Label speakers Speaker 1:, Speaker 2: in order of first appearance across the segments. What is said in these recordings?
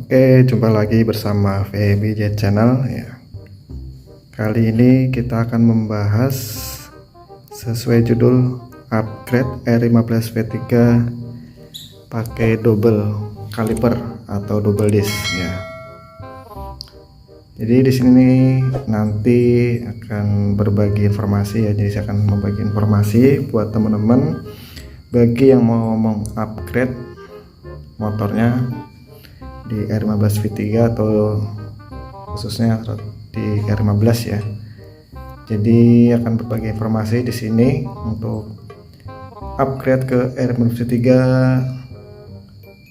Speaker 1: Oke, jumpa lagi bersama VBJ Channel ya. Kali ini kita akan membahas sesuai judul upgrade R15 V3 pakai double kaliper atau double disc ya. Jadi di sini nanti akan berbagi informasi ya. Jadi saya akan membagi informasi buat teman-teman bagi yang mau mengupgrade motornya di R15 V3 atau khususnya di R15 ya. Jadi akan berbagi informasi di sini untuk upgrade ke R15 V3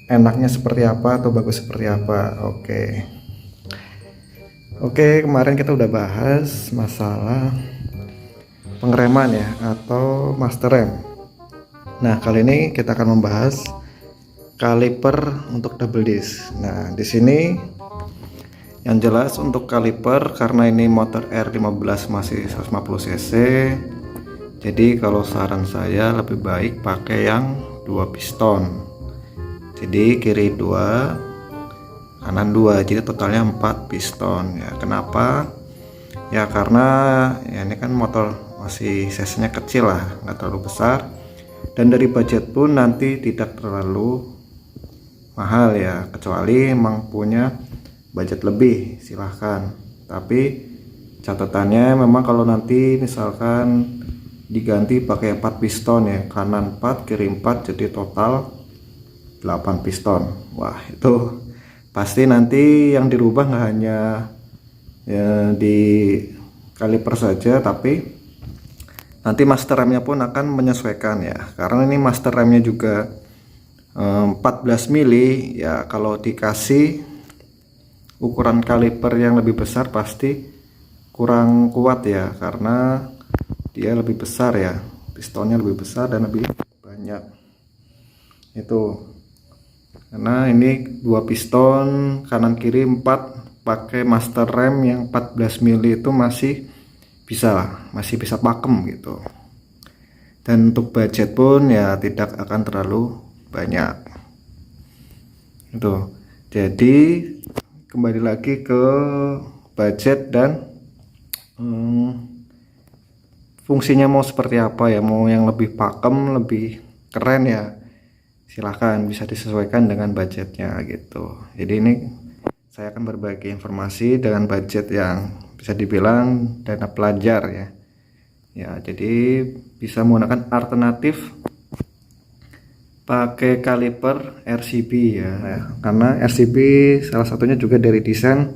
Speaker 1: enaknya seperti apa atau bagus seperti apa. Oke, kemarin kita udah bahas masalah pengereman ya atau master rem. Nah, kali ini kita akan membahas kaliper untuk double disc. Nah, di sini yang jelas untuk kaliper karena ini motor R15 masih 150 cc. Jadi kalau saran saya lebih baik pakai yang 2 piston. Jadi kiri 2, kanan 2. Jadi totalnya 4 piston ya. Kenapa? Ya karena ya ini kan motor masih cc-nya kecil lah, nggak terlalu besar. Dan dari budget pun nanti tidak terlalu mahal ya, kecuali emang punya budget lebih silahkan. Tapi catatannya memang kalau nanti misalkan diganti pakai 4 piston ya, kanan 4 kiri 4 jadi total 8 piston. Wah itu pasti nanti yang dirubah nggak hanya ya di kaliper saja, tapi nanti master remnya pun akan menyesuaikan ya, karena ini master remnya juga 14 mili ya. Kalau dikasih ukuran kaliper yang lebih besar pasti kurang kuat ya, karena dia lebih besar ya, pistonnya lebih besar dan lebih banyak itu. Karena ini 2 piston kanan kiri 4 pakai master rem yang 14 mili itu masih bisa pakem gitu. Dan untuk budget pun ya tidak akan terlalu banyak itu. Jadi kembali lagi ke budget dan fungsinya mau seperti apa ya, mau yang lebih pakem lebih keren ya silahkan, bisa disesuaikan dengan budgetnya gitu. Jadi ini saya akan berbagi informasi dengan budget yang bisa dibilang dana pelajar ya. Ya jadi bisa menggunakan alternatif pakai kaliper RCB ya, karena RCB salah satunya juga dari desain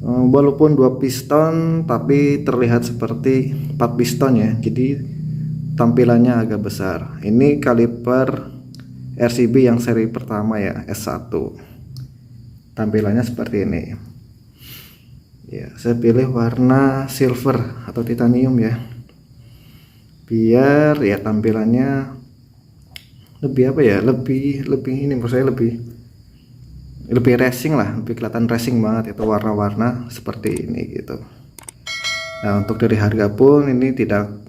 Speaker 1: walaupun 2 piston tapi terlihat seperti 4 piston ya, jadi tampilannya agak besar. Ini kaliper RCB yang seri pertama ya, S1, tampilannya seperti ini ya. Saya pilih warna silver atau titanium ya, biar ya tampilannya lebih apa ya, lebih ini menurut saya lebih racing lah, lebih kelihatan racing banget itu warna-warna seperti ini gitu. Nah untuk dari harga pun ini tidak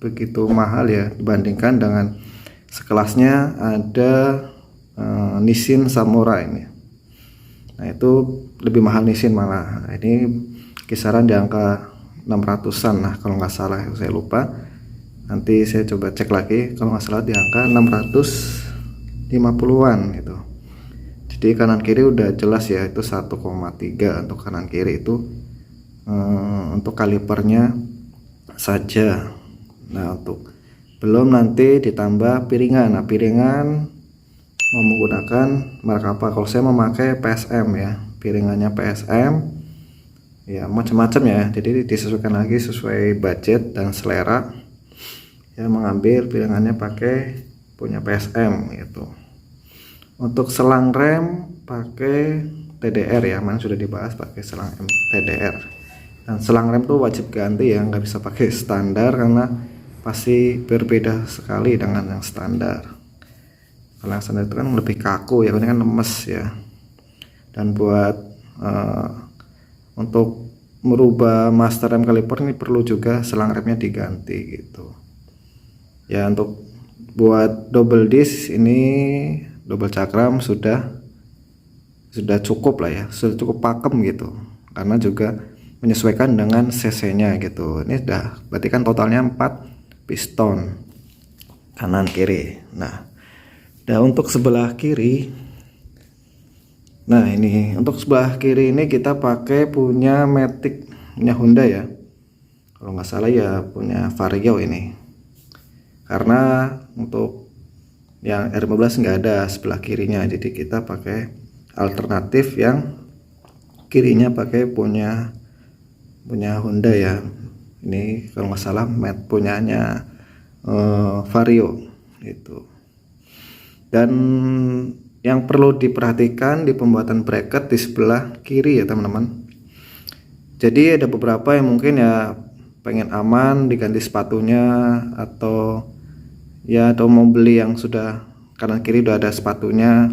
Speaker 1: begitu mahal ya dibandingkan dengan sekelasnya ada Nissin Samurai ini. Nah itu lebih mahal Nissin malah. Nah, ini kisaran di angka 600-an lah kalau nggak salah, saya lupa. Nanti saya coba cek lagi, kalau nggak salah di angka 650-an gitu. Jadi kanan kiri udah jelas ya, itu 1,3 untuk kanan kiri itu untuk kalipernya saja. Nah untuk belum nanti ditambah piringan. Nah piringan mau menggunakan merek apa? Kalau saya memakai PSM ya, piringannya PSM ya, macam-macam ya, jadi disesuaikan lagi sesuai budget dan selera ya, mengambil piringannya pakai punya PSM gitu. Untuk selang rem pakai TDR ya, mana sudah dibahas pakai selang TDR. Dan selang rem tuh wajib ganti ya, nggak bisa pakai standar karena pasti berbeda sekali dengan yang standar. Kalau yang standar itu kan lebih kaku ya, ini kan lemes ya. Dan buat untuk merubah master rem kaliper ini perlu juga selang remnya diganti gitu ya. Untuk buat double disc ini double cakram sudah sudah cukup lah ya, sudah cukup pakem gitu, karena juga menyesuaikan dengan cc nya gitu. Ini sudah berarti kan totalnya 4 piston kanan kiri. Nah, untuk sebelah kiri, nah ini untuk sebelah kiri ini kita pakai punya Matic, punya Honda ya, kalau nggak salah ya punya Vario ini, karena untuk yang R15 nggak ada sebelah kirinya, jadi kita pakai alternatif yang kirinya pakai punya Honda ya. Ini kalau nggak salah punyanya Vario itu. Dan yang perlu diperhatikan di pembuatan bracket di sebelah kiri ya teman-teman. Jadi ada beberapa yang mungkin ya pengen aman diganti sepatunya, atau mau beli yang sudah kanan kiri udah ada sepatunya.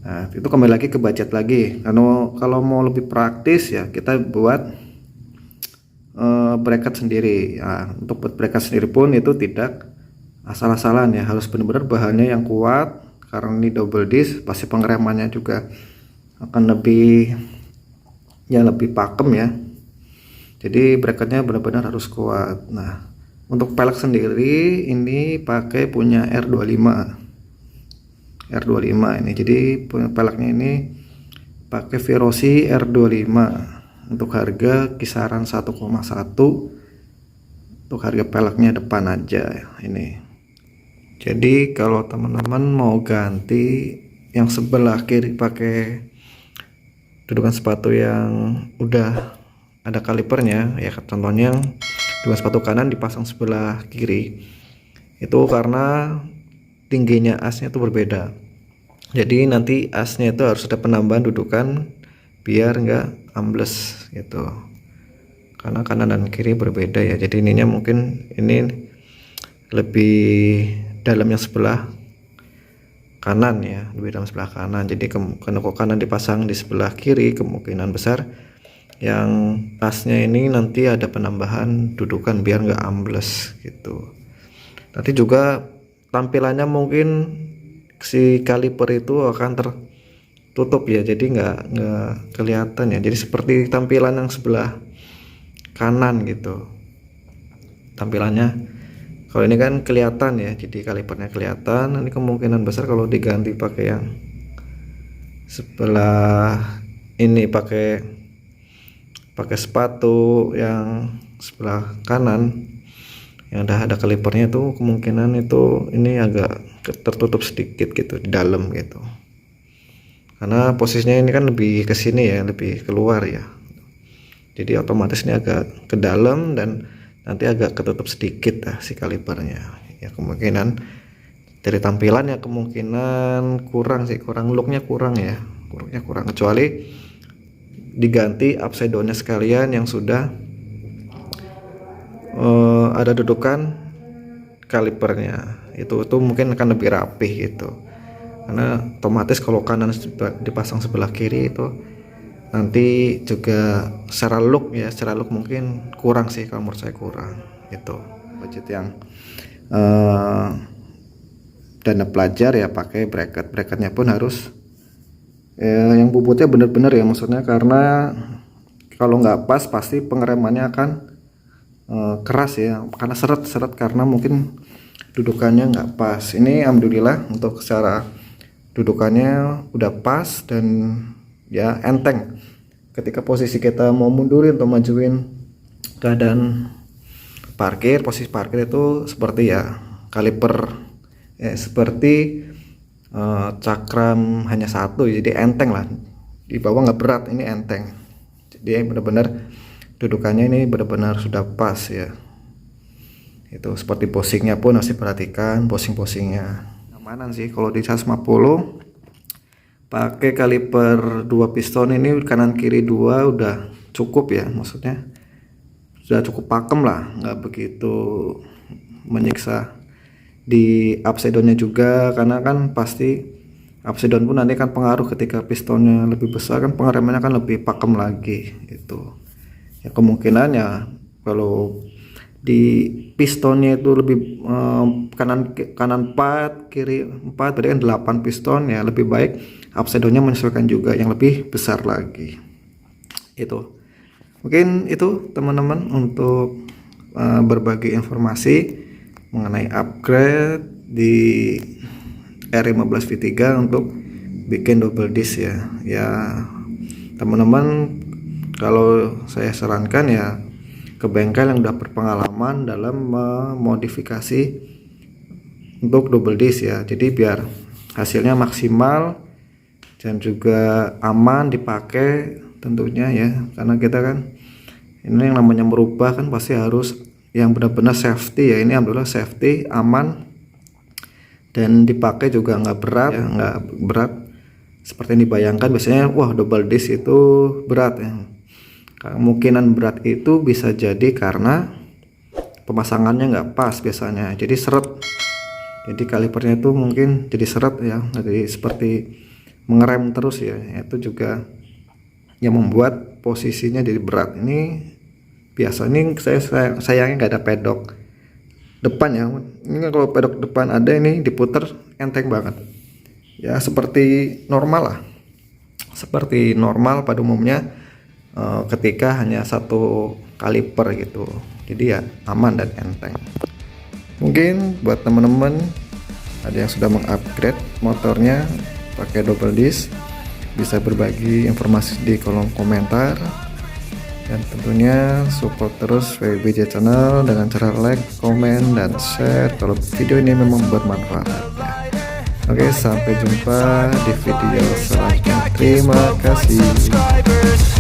Speaker 1: Nah, itu kembali lagi ke budget lagi. Kalau mau lebih praktis ya kita buat bracket sendiri. Nah, untuk buat bracket sendiri pun itu tidak asal-asalan ya, harus benar-benar bahannya yang kuat, karena ini double disc, pasti pengeremannya juga akan lebih pakem ya. Jadi bracketnya benar-benar harus kuat. Nah, untuk pelek sendiri ini pakai punya R25 ini. Jadi peleknya ini pakai Verosi R25. Untuk harga kisaran 1,1 untuk harga peleknya depan aja ini. Jadi kalau teman-teman mau ganti yang sebelah kiri pakai dudukan sepatu yang udah ada kalipernya ya, contohnya dudukan sepatu kanan dipasang sebelah kiri, itu karena tingginya asnya itu berbeda. Jadi nanti asnya itu harus ada penambahan dudukan biar enggak ambles gitu, karena kanan dan kiri berbeda ya. Jadi ininya mungkin ini lebih dalam yang sebelah kanan ya, lebih dalam sebelah kanan. Jadi karena kok kanan dipasang di sebelah kiri, kemungkinan besar yang asnya ini nanti ada penambahan dudukan biar enggak ambles gitu. Nanti juga tampilannya mungkin si kaliper itu akan tertutup ya, jadi nggak kelihatan ya. Jadi seperti tampilan yang sebelah kanan gitu tampilannya. Kalau ini kan kelihatan ya, jadi kalipernya kelihatan. Ini kemungkinan besar kalau diganti pakai yang sebelah ini, pakai sepatu yang sebelah kanan yang udah ada kalipernya, tuh kemungkinan itu ini agak tertutup sedikit gitu di dalam gitu, karena posisinya ini kan lebih ke sini ya, lebih keluar ya. Jadi otomatis ini agak ke dalam dan nanti agak ketutup sedikit lah si kalipernya ya. Kemungkinan dari tampilan ya kemungkinan kurang looknya kurang, kecuali diganti upside downnya sekalian yang sudah ada dudukan kalipernya, itu mungkin akan lebih rapih gitu. Karena otomatis kalau kanan dipasang sebelah kiri itu nanti juga secara look mungkin kurang sih, kalau menurut saya kurang gitu. Budget yang dana pelajar ya pakai bracketnya pun harus yang bobotnya bener-bener ya, maksudnya karena kalau nggak pas pasti pengeremannya akan keras ya, karena seret karena mungkin dudukannya nggak pas. Ini alhamdulillah untuk secara dudukannya udah pas dan ya enteng. Ketika posisi kita mau mundurin atau majuin keadaan parkir, posisi parkir itu seperti ya kaliper seperti cakram hanya satu, jadi enteng lah, di bawah nggak berat, ini enteng. Jadi benar-benar dudukannya ini benar-benar sudah pas ya. Itu seperti posingnya pun harus diperhatikan, posingnya amanan sih. Kalau di 150 pakai kaliper 2 piston ini kanan kiri 2 udah cukup ya, maksudnya sudah cukup pakem lah, nggak begitu menyiksa. Di upside downnya juga, karena kan pasti upside down pun nanti kan pengaruh, ketika pistonnya lebih besar kan pengeremannya kan lebih pakem lagi itu ya. Kemungkinan ya kalau di pistonnya itu lebih kanan 4 kiri 4, berarti kan 8 piston ya. Lebih baik upside-nya menyesuaikan juga yang lebih besar lagi. Itu mungkin itu teman-teman untuk berbagi informasi mengenai upgrade di R15 V3 untuk bikin double disc ya. Ya teman-teman, kalau saya sarankan ya ke bengkel yang udah berpengalaman dalam memodifikasi untuk double disc ya. Jadi biar hasilnya maksimal dan juga aman dipakai tentunya ya. Karena kita kan ini yang namanya merubah kan pasti harus yang benar-benar safety ya. Ini alhamdulillah safety, aman, dan dipakai juga nggak berat ya, nggak berat seperti yang dibayangkan. Biasanya wah double disc itu berat ya. Kemungkinan berat itu bisa jadi karena pemasangannya nggak pas biasanya, jadi seret. Jadi kalipernya itu mungkin jadi seret ya, jadi seperti mengerem terus ya. Itu juga yang membuat posisinya jadi berat. Ini biasa, ini saya sayangnya nggak ada pedok depan ya. Ini kalau pedok depan ada, ini diputer enteng banget ya, seperti normal lah, seperti normal pada umumnya ketika hanya satu kaliper gitu. Jadi ya aman dan enteng. Mungkin buat teman-teman ada yang sudah mengupgrade motornya pakai double disc, bisa berbagi informasi di kolom komentar. Dan tentunya support terus WBJ Channel dengan cara like, komen, dan share kalau video ini memang bermanfaat ya. Oke, sampai jumpa di video selanjutnya. Terima kasih.